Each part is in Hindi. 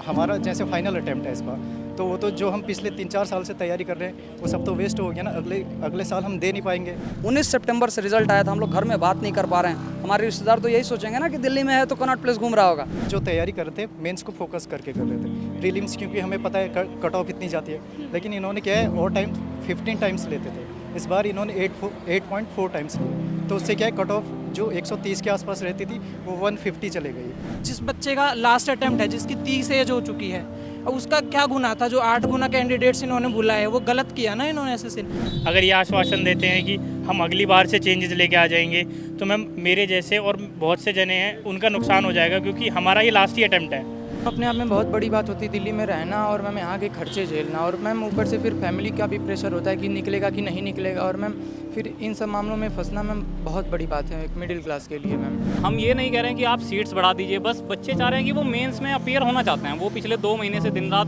हमारा जैसे फाइनल अटैम्प्ट है इस बार, तो वो तो जो हम पिछले 3-4 साल से तैयारी कर रहे हैं वो सब तो वेस्ट हो गया ना। अगले साल हम दे नहीं पाएंगे। 19 सितंबर से रिजल्ट आया था, हम लोग घर में बात नहीं कर पा रहे हैं। हमारे रिश्तेदार तो यही सोचेंगे ना कि दिल्ली में है तो कनॉट प्लेस घूम रहा होगा। जो तैयारी कर रहे थे मेंस को फोकस करके कर रहे थे। प्रीलिम्स क्योंकि हमें पता है कट ऑफ इतनी जाती है, लेकिन इन्होंने क्या है और टाइम 15 टाइम्स लेते थे, इस बार इन्होंने 8.4 टाइम्स लिए, तो उससे क्या है कट ऑफ जो 130 के आसपास रहती थी वो 150 चले गई। जिस बच्चे का लास्ट अटेम्प्ट है, जिसकी 30 एज हो चुकी है, अब उसका क्या गुनाह था? जो 8 गुना कैंडिडेट्स इन्होंने बुलाए, वो गलत किया ना इन्होंने एसएससी ने। अगर ये आश्वासन देते हैं कि हम अगली बार से चेंजेस लेके आ जाएंगे, तो मैम मेरे जैसे और बहुत से जने हैं उनका नुकसान हो जाएगा, क्योंकि हमारा ये लास्ट ही अटेम्प्ट है। अपने आप में बहुत बड़ी बात होती है दिल्ली में रहना और मैम यहाँ के खर्चे झेलना, और मैम ऊपर से फिर फैमिली का भी प्रेशर होता है कि निकलेगा कि नहीं निकलेगा, और मैम फिर इन सब मामलों में फंसना मैम बहुत बड़ी बात है एक मिडिल क्लास के लिए। मैम हम ये नहीं कह रहे हैं कि आप सीट्स बढ़ा दीजिए, बस बच्चे चाह रहे हैं कि वो मेंस में अपीयर होना चाहते हैं। वो पिछले 2 महीने से दिन रात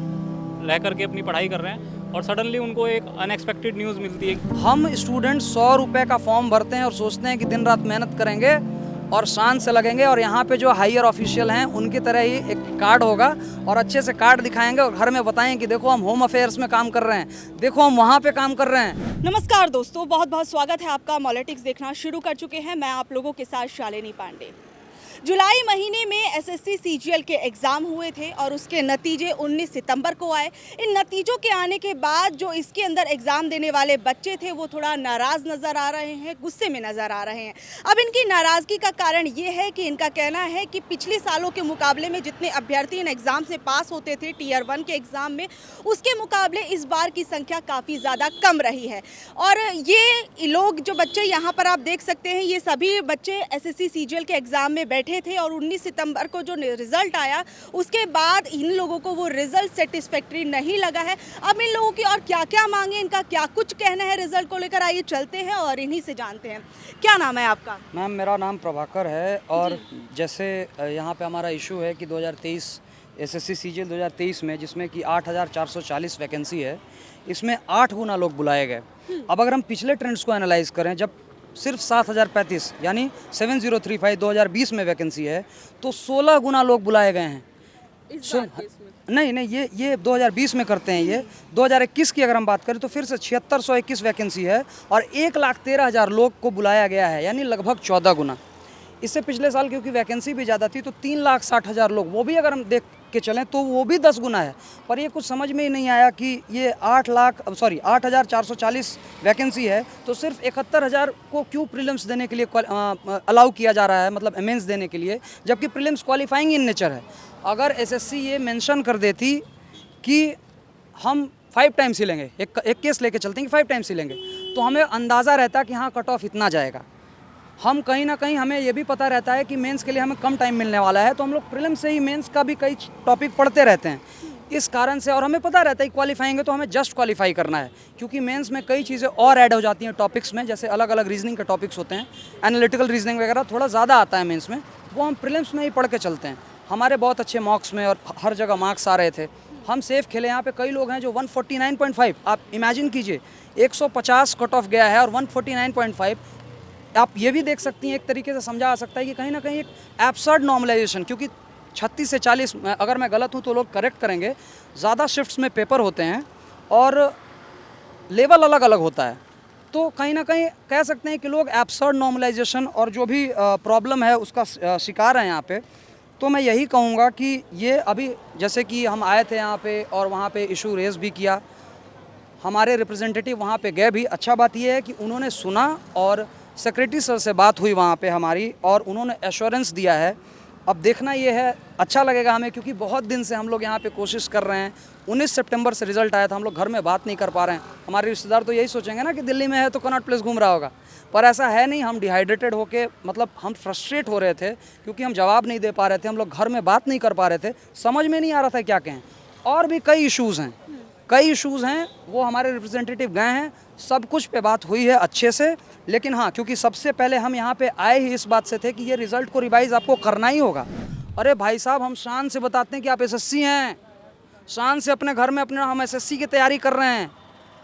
रह करके अपनी पढ़ाई कर रहे हैं और सडनली उनको एक अनएक्सपेक्टेड न्यूज़ मिलती है। हम स्टूडेंट 100 रुपये का फॉर्म भरते हैं और सोचते हैं कि दिन रात मेहनत करेंगे और शान से लगेंगे, और यहाँ पे जो हायर ऑफिशियल हैं उनकी तरह ही एक कार्ड होगा और अच्छे से कार्ड दिखाएंगे और घर में बताएंगे कि देखो हम होम अफेयर्स में काम कर रहे हैं, देखो हम वहाँ पे काम कर रहे हैं। नमस्कार दोस्तों, बहुत बहुत स्वागत है आपका। मॉलिटिक्स देखना शुरू कर चुके हैं, मैं आप लोगों के साथ शालिनी पांडे। जुलाई महीने में एसएससी सीजीएल के एग्ज़ाम हुए थे और उसके नतीजे 19 सितंबर को आए। इन नतीजों के आने के बाद जो इसके अंदर एग्ज़ाम देने वाले बच्चे थे वो थोड़ा नाराज़ नज़र आ रहे हैं, गुस्से में नज़र आ रहे हैं। अब इनकी नाराज़गी का कारण ये है कि इनका कहना है कि पिछले सालों के मुकाबले में जितने अभ्यर्थी इन एग्ज़ाम से पास होते थे टीयर 1 के एग्ज़ाम में, उसके मुकाबले इस बार की संख्या काफ़ी ज़्यादा कम रही है। और ये लोग जो बच्चे यहाँ पर आप देख सकते हैं, ये सभी बच्चे एसएससी सीजीएल के एग्ज़ाम में बैठे थे और 19 सितंबर को जो रिजल्ट आया उसके बाद इन लोगों को वो रिजल्ट सेटिस्फैक्ट्री नहीं लगा है। अब इन लोगों की और क्या क्या मांगे, इनका क्या कुछ कहना है रिजल्ट को लेकर, आइए चलते हैं और इन्हीं से जानते हैं। क्या नाम है आपका? मैम मेरा नाम प्रभाकर है, और जैसे यहाँ पे हमारा इशू है कि 2023 एसएससी सीजीएल 2023 में जिसमें कि 8,440 वैकेंसी है, इसमें 8 गुना लोग बुलाए गए। अब अगर हम पिछले ट्रेंड्स को एनालाइज करें, जब सिर्फ 7,035 यानी 7035 2020 में वैकेंसी है, तो 16 गुना लोग बुलाए गए हैं। नहीं ये 2020 में करते हैं। ये 2021 की अगर हम बात करें तो फिर से 7621 वैकेंसी है और 1,13,000 लोग को बुलाया गया है, यानी लगभग 14 गुना। इससे पिछले साल क्योंकि वैकेंसी भी ज़्यादा थी तो 3,60,000 लोग, वो भी अगर हम देख के चलें तो वो भी 10 गुना है। पर ये कुछ समझ में ही नहीं आया कि ये 8,440 वैकेंसी है तो सिर्फ 71,000 को क्यों प्रीलिम्स देने के लिए अलाउ किया जा रहा है, मतलब मेंस देने के लिए, जबकि प्रीलिम्स क्वालिफाइंग इन नेचर है। अगर एसएससी ये मेंशन कर देती कि हम 5 टाइम्स ही लेंगे, एक केस लेके चलते हैं कि 5 टाइम्स ही लेंगे, तो हमें अंदाज़ा रहता कि हाँ कट ऑफ इतना जाएगा। हम कहीं ना कहीं हमें ये भी पता रहता है कि मेंस के लिए हमें कम टाइम मिलने वाला है, तो हम लोग प्रीलिम्स से ही मेंस का भी कई टॉपिक पढ़ते रहते हैं इस कारण से। और हमें पता रहता है कि क्वालिफाइंग है तो हमें जस्ट क्वालिफाई करना है, क्योंकि मेंस में कई चीज़ें और ऐड हो जाती हैं टॉपिक्स में, जैसे अलग अलग रीजनिंग के टॉपिक्स होते हैं, एनालिटिकल रीजनिंग वगैरह थोड़ा ज़्यादा आता है मेंस में, वो हम प्रीलिम्स में ही पढ़ के चलते हैं। हमारे बहुत अच्छे मार्क्स में और हर जगह मार्क्स आ रहे थे, हम सेफ खेले। यहाँ पे कई लोग हैं जो 149.5, आप इमेजिन कीजिए 150 कट ऑफ गया है और 149.5। आप ये भी देख सकती हैं, एक तरीके से समझा आ सकता है कि कहीं ना कहीं एक एब्सर्ड नॉर्मलाइजेशन, क्योंकि 36 से 40, अगर मैं गलत हूँ तो लोग करेक्ट करेंगे, ज़्यादा शिफ्ट्स में पेपर होते हैं और लेवल अलग अलग होता है, तो कहीं ना कहीं कह सकते हैं कि लोग एब्सर्ड नॉर्मलाइजेशन और जो भी प्रॉब्लम है उसका शिकार हैं यहाँ पे। तो मैं यही कहूँगा कि ये अभी जैसे कि हम आए थे यहाँ पे और वहाँ पे इशू रेज भी किया, हमारे रिप्रेजेंटेटिव वहाँ पे गए भी। अच्छा बात यह है कि उन्होंने सुना और सेक्रेटरी सर से बात हुई वहाँ पे हमारी, और उन्होंने एश्योरेंस दिया है। अब देखना ये है, अच्छा लगेगा हमें, क्योंकि बहुत दिन से हम लोग यहाँ पे कोशिश कर रहे हैं। 19 सितंबर से रिजल्ट आया था, हम लोग घर में बात नहीं कर पा रहे हैं। हमारे रिश्तेदार तो यही सोचेंगे ना कि दिल्ली में है तो कनॉट प्लेस घूम रहा होगा, पर ऐसा है नहीं। हम डिहाइड्रेटेड होके, मतलब हम फ्रस्ट्रेट हो रहे थे क्योंकि हम जवाब नहीं दे पा रहे थे, हम लोग घर में बात नहीं कर पा रहे थे, समझ में नहीं आ रहा था क्या कहें। और भी कई इशूज़ हैं, वो हमारे रिप्रेजेंटेटिव गए हैं, सब कुछ पे बात हुई है अच्छे से। लेकिन हाँ, क्योंकि सबसे पहले हम यहाँ पे आए ही इस बात से थे कि ये रिज़ल्ट को रिवाइज़ आपको करना ही होगा। अरे भाई साहब, हम शान से बताते हैं कि आप एसएससी हैं, शान से अपने घर में हम एसएससी की तैयारी कर रहे हैं,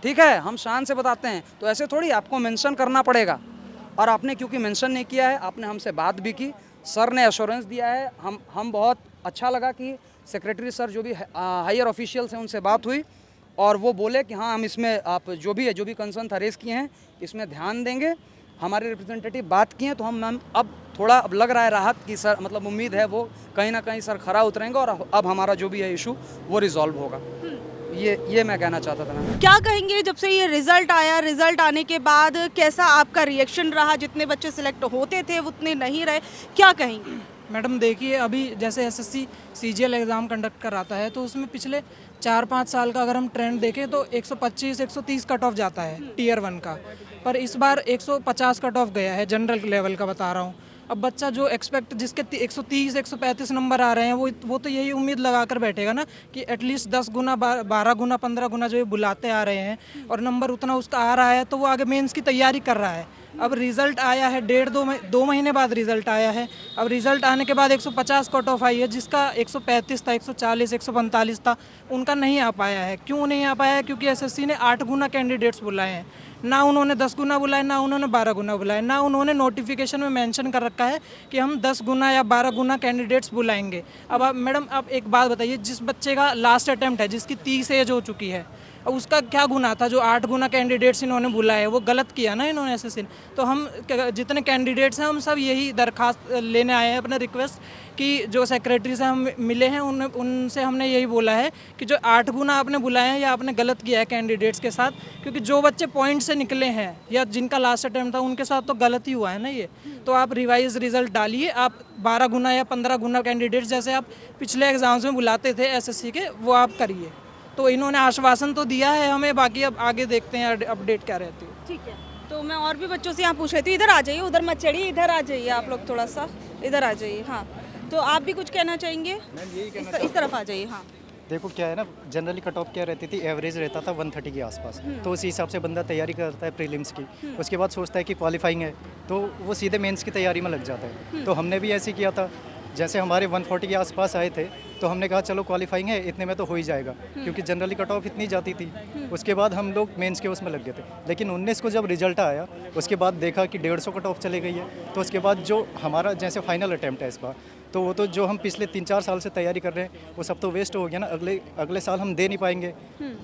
ठीक है, हम शान से बताते हैं। तो ऐसे थोड़ी आपको मेंशन करना पड़ेगा, और आपने क्योंकि मेंशन नहीं किया है, आपने हमसे बात भी की, सर ने एश्योरेंस दिया है। हम बहुत अच्छा लगा कि सेक्रेटरी सर जो भी हायर ऑफिशियल्स हैं उनसे बात हुई और वो बोले कि हाँ हम इसमें आप जो भी कंसर्न था रेस किए हैं इसमें ध्यान देंगे। हमारे रिप्रेजेंटेटिव बात किए हैं तो हम मैम अब लग रहा है राहत की सर, मतलब उम्मीद है वो कहीं ना कहीं सर खरा उतरेंगे और अब हमारा जो भी है इशू वो रिजॉल्व होगा। ये मैं कहना चाहता था मैम। क्या कहेंगे जब से ये रिजल्ट आया, रिजल्ट आने के बाद कैसा आपका रिएक्शन रहा? जितने बच्चे सिलेक्ट होते थे उतने नहीं रहे, क्या कहेंगे? मैडम देखिए, अभी जैसे एसएससी सीजीएल एग्ज़ाम कंडक्ट कराता है तो उसमें पिछले 4-5 साल का अगर हम ट्रेंड देखें तो 125-130 कट ऑफ जाता है टीयर 1 का, पर इस बार 150 कट ऑफ गया है, जनरल लेवल का बता रहा हूँ। अब बच्चा जो एक्सपेक्ट जिसके 130-135 नंबर आ रहे हैं वो तो यही उम्मीद लगा कर बैठेगा ना कि एटलीस्ट 10 गुना 12 गुना 15 गुना जो ये बुलाते आ रहे हैं और नंबर उतना उसका आ रहा है तो वो आगे मेंस की तैयारी कर रहा है। अब रिज़ल्ट आया है 1.5-2 महीने बाद रिज़ल्ट आया है। अब रिज़ल्ट आने के बाद 150 कट ऑफ आई है, जिसका 135 था, 140, 145 था, उनका नहीं आ पाया है। क्यों नहीं आ पाया है? क्योंकि एसएससी ने 8 गुना कैंडिडेट्स बुलाए हैं, ना उन्होंने 10 गुना बुलाए, ना उन्होंने 12 गुना बुलाए, ना उन्होंने नोटिफिकेशन में मेंशन कर रखा है कि हम 10 गुना या 12 गुना कैंडिडेट्स बुलाएंगे। अब आप मैडम आप एक बात बताइए, जिस बच्चे का लास्ट अटैम्प्ट है, जिसकी 30 एज हो चुकी है, अब उसका क्या गुना था जो 8 गुना कैंडिडेट्स इन्होंने बुलाए हैं? वो गलत किया ना इन्होंने एसएससी ने। तो हम जितने कैंडिडेट्स हैं हम सब यही दरखास्त लेने आए हैं, अपने रिक्वेस्ट कि जो सेक्रेटरी से हम मिले हैं उनसे हमने यही बोला है कि जो 8 गुना आपने बुलाए हैं या आपने गलत किया है कैंडिडेट्स के साथ, क्योंकि जो बच्चे पॉइंट से निकले हैं या जिनका लास्ट अटैम्प्ट था उनके साथ तो गलत ही हुआ है ना ये। तो आप रिवाइज रिजल्ट डालिए, आप 12 गुना या 15 गुना कैंडिडेट्स जैसे आप पिछले एग्जाम्स में बुलाते थे एसएससी के, वो आप करिए। तो इन्होंने आश्वासन तो दिया है हमें, बाकी अब आगे देखते हैं अपडेट क्या रहती है। ठीक है, तो मैं और भी बच्चों से यहाँ पूछ रही थी। इधर आ जाइए, उधर मत चढ़िए, इधर आ जाइए आप लोग, थोड़ा सा इधर आ जाइए। हाँ, तो आप भी कुछ कहना चाहेंगे? इस तरफ आ जाइए। हाँ, देखो क्या है ना, जनरली कट ऑफ क्या रहती थी, एवरेज रहता था 130 के आसपास। तो उसी हिसाब से बंदा तैयारी करता है प्रीलिम्स की, उसके बाद सोचता है कि क्वालिफाइंग है तो वो सीधे मेंस की तैयारी में लग जाता है। तो हमने भी ऐसे किया था, जैसे हमारे 140 के आसपास आए थे तो हमने कहा चलो क्वालिफाइंग है, इतने में तो हो ही जाएगा, क्योंकि जनरली कट ऑफ इतनी जाती थी। उसके बाद हम लोग मेंस के उसमें लग गए थे। लेकिन 19 को जब रिजल्ट आया उसके बाद देखा कि 150 कट ऑफ चली गई है। तो उसके बाद जो हमारा जैसे फाइनल अटैम्प्ट है इस बार, तो वो तो जो हम पिछले 3-4 साल से तैयारी कर रहे हैं वो सब तो वेस्ट हो गया ना, अगले साल हम दे नहीं पाएंगे।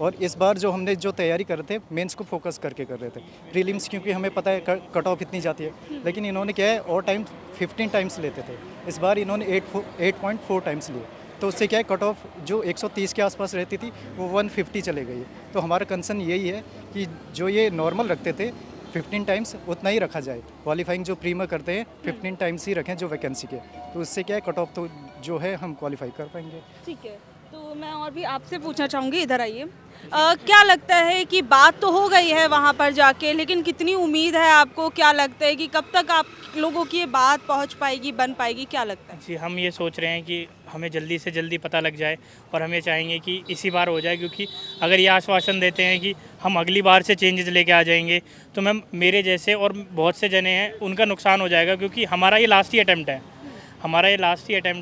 और इस बार जो हमने जो तैयारी कर रहे थे मेंस को फोकस करके कर रहे थे। प्रीलिम्स क्योंकि हमें पता है कट ऑफ इतनी जाती है, लेकिन इन्होंने क्या है और टाइम 15 टाइम्स लेते थे, इस बार इन्होंने 8.4 टाइम्स लिए। तो उससे क्या है, कट ऑफ जो 130 के आसपास रहती थी वो 150 चले गई है। तो हमारा कंसर्न यही है कि जो ये नॉर्मल रखते थे 15 टाइम्स उतना ही रखा जाए। क्वालिफाइंग जो प्री में करते हैं 15 टाइम्स ही रखें जो वैकेंसी के, तो उससे क्या है कट ऑफ तो जो है हम क्वालिफाई कर पाएंगे। ठीक है, तो मैं और भी आपसे पूछना चाहूँगी, इधर आइए। क्या लगता है कि बात तो हो गई है वहाँ पर जाके, लेकिन कितनी उम्मीद है आपको? क्या लगता है कि कब तक आप लोगों की ये बात पहुँच पाएगी, बन पाएगी, क्या लगता है? जी, हम ये सोच रहे हैं कि हमें जल्दी से जल्दी पता लग जाए और हम ये चाहेंगे कि इसी बार हो जाए, क्योंकि अगर ये आश्वासन देते हैं कि हम अगली बार से चेंजेस लेके आ जाएंगे तो मैम मेरे जैसे और बहुत से जने हैं उनका नुकसान हो जाएगा, क्योंकि हमारा ये लास्ट ही अटैम्प्ट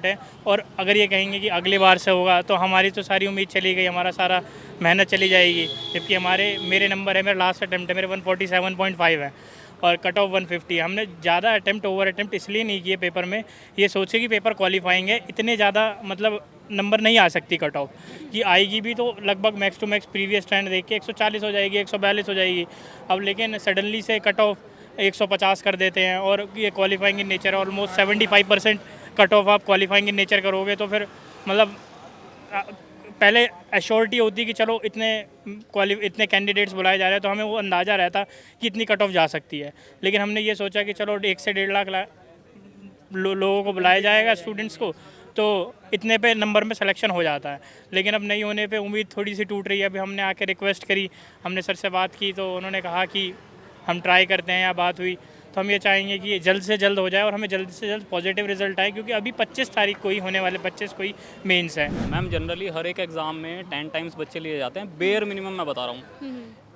है। और अगर ये कहेंगे कि अगली बार से होगा तो हमारी तो सारी उम्मीद चली गई, हमारा सारा मेहनत चली जाएगी। जबकि मेरे नंबर है, मेरा लास्ट अटैम्प्ट है, मेरे 147.5 है और कट ऑफ 150। हमने ज़्यादा ओवर अटैम्प्ट इसलिए नहीं किए पेपर में, ये सोचे कि पेपर क्वालिफाइंग है, इतने ज़्यादा मतलब नंबर नहीं आ सकती कट ऑफ कि आएगी भी तो लगभग max to max previous trend देख के 140 हो जाएगी, 142 हो जाएगी। अब लेकिन सडनली से कट ऑफ 150 कर देते हैं और ये qualifying in nature almost 75% cut off आप क्वालिफाइंग इन नेचर करोगे तो फिर मतलब पहले एश्योरिटी होती कि चलो इतने कैंडिडेट्स बुलाए जा रहे हैं तो हमें वो अंदाज़ा रहता कि इतनी कट ऑफ जा सकती है। लेकिन हमने ये सोचा कि चलो 1 से 1.5 लाख लोगों को बुलाया जाएगा, स्टूडेंट्स को, तो इतने पे नंबर में सिलेक्शन हो जाता है। लेकिन अब नहीं होने पे उम्मीद थोड़ी सी टूट रही है। अभी हमने आके रिक्वेस्ट करी, हमने सर से बात की तो उन्होंने कहा कि हम ट्राई करते हैं, या बात हुई तो हम ये चाहेंगे कि ये जल्द से जल्द हो जाए और हमें जल्द से जल्द पॉजिटिव रिजल्ट आए, क्योंकि अभी 25 तारीख को ही होने वाले 25 को ही मेंस है। मैम जनरली हर एक एग्ज़ाम में 10 टाइम्स बच्चे लिए जाते हैं, बेयर मिनिमम मैं बता रहा हूँ।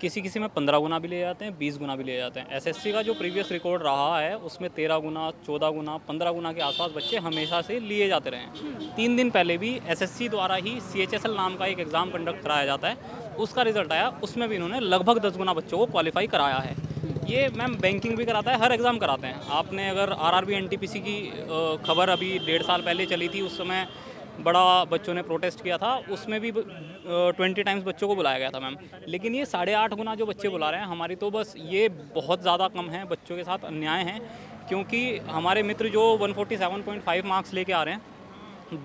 किसी में 15 गुना भी ले जाते हैं, 20 गुना भी ले जाते हैं। एसएससी का जो प्रीवियस रिकॉर्ड रहा है उसमें 13 गुना, 14 गुना, 15 गुना के आसपास बच्चे हमेशा से लिए जाते रहे हैं। 3 दिन पहले भी एसएससी द्वारा ही CHSL नाम का एक एग्ज़ाम कंडक्ट कराया जाता है, उसका रिजल्ट आया, उसमें भी इन्होंने लगभग 10 गुना बच्चों को क्वालिफाई कराया है। ये मैम बैंकिंग भी कराता है, हर एग्ज़ाम कराते हैं। आपने अगर RRB NTPC की खबर अभी 1.5 साल पहले चली थी, उस समय बड़ा बच्चों ने प्रोटेस्ट किया था, उसमें भी 20 टाइम्स बच्चों को बुलाया गया था मैम। लेकिन ये 8.5 गुना जो बच्चे बुला रहे हैं हमारी, तो बस ये बहुत ज़्यादा कम है, बच्चों के साथ अन्याय है। क्योंकि हमारे मित्र जो 147.5 मार्क्स लेके आ रहे हैं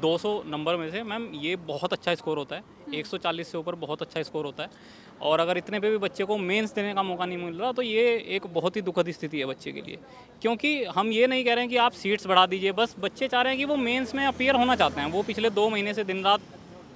200 नंबर में से, मैम ये बहुत अच्छा स्कोर होता है, 140 से ऊपर बहुत अच्छा स्कोर होता है। और अगर इतने पे भी बच्चे को मेंस देने का मौका नहीं मिल रहा तो ये एक बहुत ही दुखद स्थिति है बच्चे के लिए। क्योंकि हम ये नहीं कह रहे हैं कि आप सीट्स बढ़ा दीजिए, बस बच्चे चाह रहे हैं कि वो मेंस में अपीयर होना चाहते हैं। वो पिछले 2 महीने से दिन रात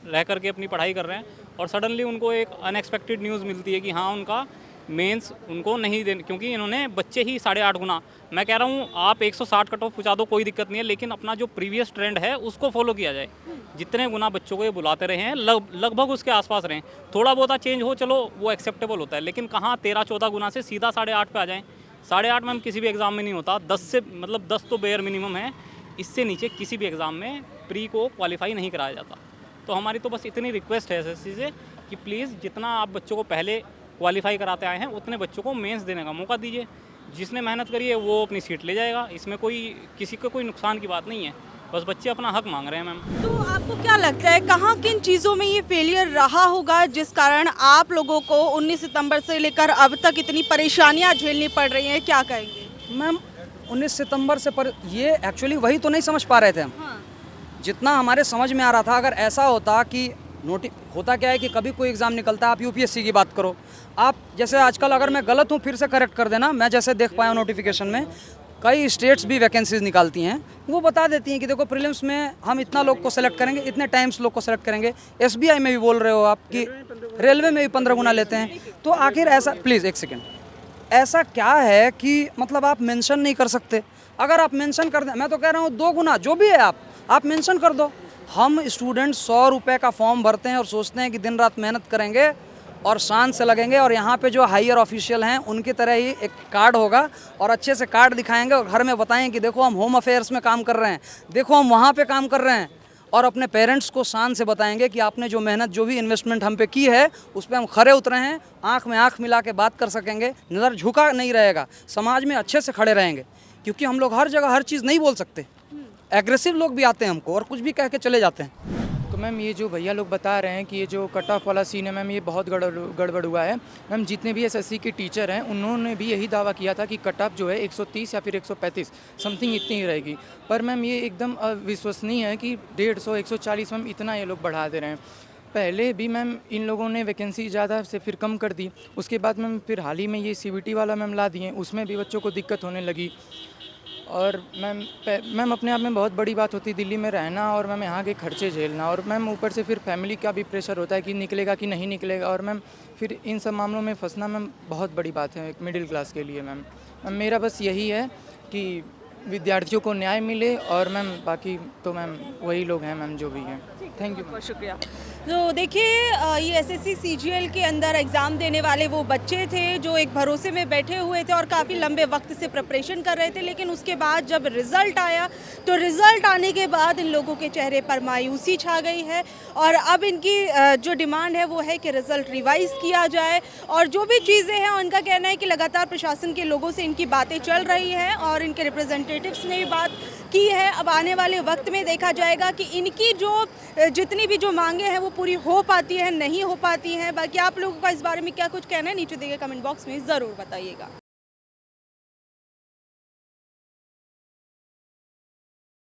रह करके अपनी पढ़ाई कर रहे हैं और सडनली उनको एक अनएक्सपेक्टेड न्यूज़ मिलती है कि हाँ उनका मेंस उनको नहीं देने, क्योंकि इन्होंने बच्चे ही 8.5 गुना, मैं कह रहा हूँ आप 160 कट ऑफ पहुँचा दो कोई दिक्कत नहीं है, लेकिन अपना जो प्रीवियस ट्रेंड है उसको फॉलो किया जाए। जितने गुना बच्चों को ये बुलाते रहे हैं लगभग उसके आसपास रहें, थोड़ा बहुत चेंज हो चलो वो एक्सेप्टेबल होता है, लेकिन कहाँ 13-14 गुना से सीधा 8.5 पे आ जाएँ। 8.5 मैम किसी भी एग्ज़ाम में नहीं होता, 10 से मतलब 10 तो बेयर मिनिमम है, इससे नीचे किसी भी एग्ज़ाम में प्री को क्वालिफाई नहीं कराया जाता। तो हमारी तो बस इतनी रिक्वेस्ट है एसएससी से कि प्लीज़ जितना आप बच्चों को पहले क्वालिफाई कराते आए हैं उतने बच्चों को मेंस देने का मौका दीजिए। जिसने मेहनत करी है वो अपनी सीट ले जाएगा, इसमें कोई किसी को कोई नुकसान की बात नहीं है, बस बच्चे अपना हक मांग रहे हैं मैम। तो आपको क्या लगता है कहाँ किन चीज़ों में ये फेलियर रहा होगा जिस कारण आप लोगों को 19 सितंबर से लेकर अब तक इतनी परेशानियां झेलनी पड़ रही हैं, क्या कहेंगे? मैम 19 सितंबर से पर ये एक्चुअली वही तो नहीं समझ पा रहे थे हम। हाँ। जितना हमारे समझ में आ रहा था, अगर ऐसा होता कि होता क्या है कि कभी कोई एग्ज़ाम निकलता है, आप यूपीएससी की बात करो, आप जैसे आजकल, अगर मैं गलत हूँ फिर से करेक्ट कर देना, मैं जैसे देख पाया नोटिफिकेशन में कई स्टेट्स भी वैकेंसीज निकालती हैं, वो बता देती हैं कि देखो प्रीलिम्स में हम इतना लोग को सेलेक्ट करेंगे, इतने टाइम्स लोग को सेलेक्ट करेंगे। एसबीआई में भी बोल रहे हो आप कि रेलवे में भी 15 गुना लेते हैं। तो आखिर ऐसा, प्लीज़ एक सेकेंड, ऐसा क्या है कि मतलब आप मेंशन नहीं कर सकते? अगर आप मेंशन कर दें, मैं तो कह रहा हूँ 2 गुना जो भी है आप मेंशन कर दो। हम स्टूडेंट 100 रुपये का फॉर्म भरते हैं और सोचते हैं कि दिन रात मेहनत करेंगे और शान से लगेंगे, और यहाँ पे जो हायर ऑफिशियल हैं उनकी तरह ही एक कार्ड होगा और अच्छे से कार्ड दिखाएंगे और घर में बताएंगे कि देखो हम होम अफेयर्स में काम कर रहे हैं, देखो हम वहाँ पे काम कर रहे हैं, और अपने पेरेंट्स को शान से बताएंगे कि आपने जो मेहनत, जो भी इन्वेस्टमेंट हम पे की है उस पर हम खरे उतरे हैं। आँख में आँख मिला के बात कर सकेंगे, नज़र झुका नहीं रहेगा, समाज में अच्छे से खड़े रहेंगे। क्योंकि हम लोग हर जगह हर चीज़ नहीं बोल सकते, एग्रेसिव लोग भी आते हैं हमको और कुछ भी कह के चले जाते हैं। तो मैम ये जो भैया लोग बता रहे हैं कि ये जो कट ऑफ वाला सीन है मैम, ये बहुत गड़बड़ हुआ है मैम। जितने भी एसएससी के टीचर हैं उन्होंने भी यही दावा किया था कि कट ऑफ जो है 130 या फिर 135 समथिंग इतनी ही रहेगी, पर मैम ये एकदम अविश्वसनीय है कि 150 140 मैम इतना ये लोग बढ़ा दे रहे हैं। पहले भी मैम इन लोगों ने वैकेंसी ज़्यादा से फिर कम कर दी, उसके बाद मैम फिर हाल ही में ये सीबीटी वाला मैम ला दिए, उसमें भी बच्चों को दिक्कत होने लगी। और मैम अपने आप में बहुत बड़ी बात होती है दिल्ली में रहना और मैम यहाँ के खर्चे झेलना, और मैम ऊपर से फिर फैमिली का भी प्रेशर होता है कि निकलेगा कि नहीं निकलेगा, और मैम फिर इन सब मामलों में फंसना मैम बहुत बड़ी बात है एक मिडिल क्लास के लिए। मैम मेरा बस यही है कि विद्यार्थियों को न्याय मिले, और मैम बाकी तो मैम वही लोग हैं मैम जो भी हैं। थैंक यू, बहुत शुक्रिया। तो देखिए ये एसएससी सीजीएल के अंदर एग्ज़ाम देने वाले वो बच्चे थे जो एक भरोसे में बैठे हुए थे और काफ़ी लंबे वक्त से प्रिपरेशन कर रहे थे, लेकिन उसके बाद जब रिज़ल्ट आया तो रिज़ल्ट आने के बाद इन लोगों के चेहरे पर मायूसी छा गई है, और अब इनकी जो डिमांड है वो है कि रिज़ल्ट रिवाइज़ किया जाए। और जो भी चीज़ें हैं उनका कहना है कि लगातार प्रशासन के लोगों से इनकी बातें चल रही हैं और इनके रिप्रेजेंटेटिव्स ने भी बात की है। अब आने वाले वक्त में देखा जाएगा कि इनकी जो जितनी भी जो मांगे हैं वो पूरी हो पाती है नहीं हो पाती हैं। बाकी आप लोगों का इस बारे में क्या कुछ कहना है नीचे दिए गए कमेंट बॉक्स में ज़रूर बताइएगा।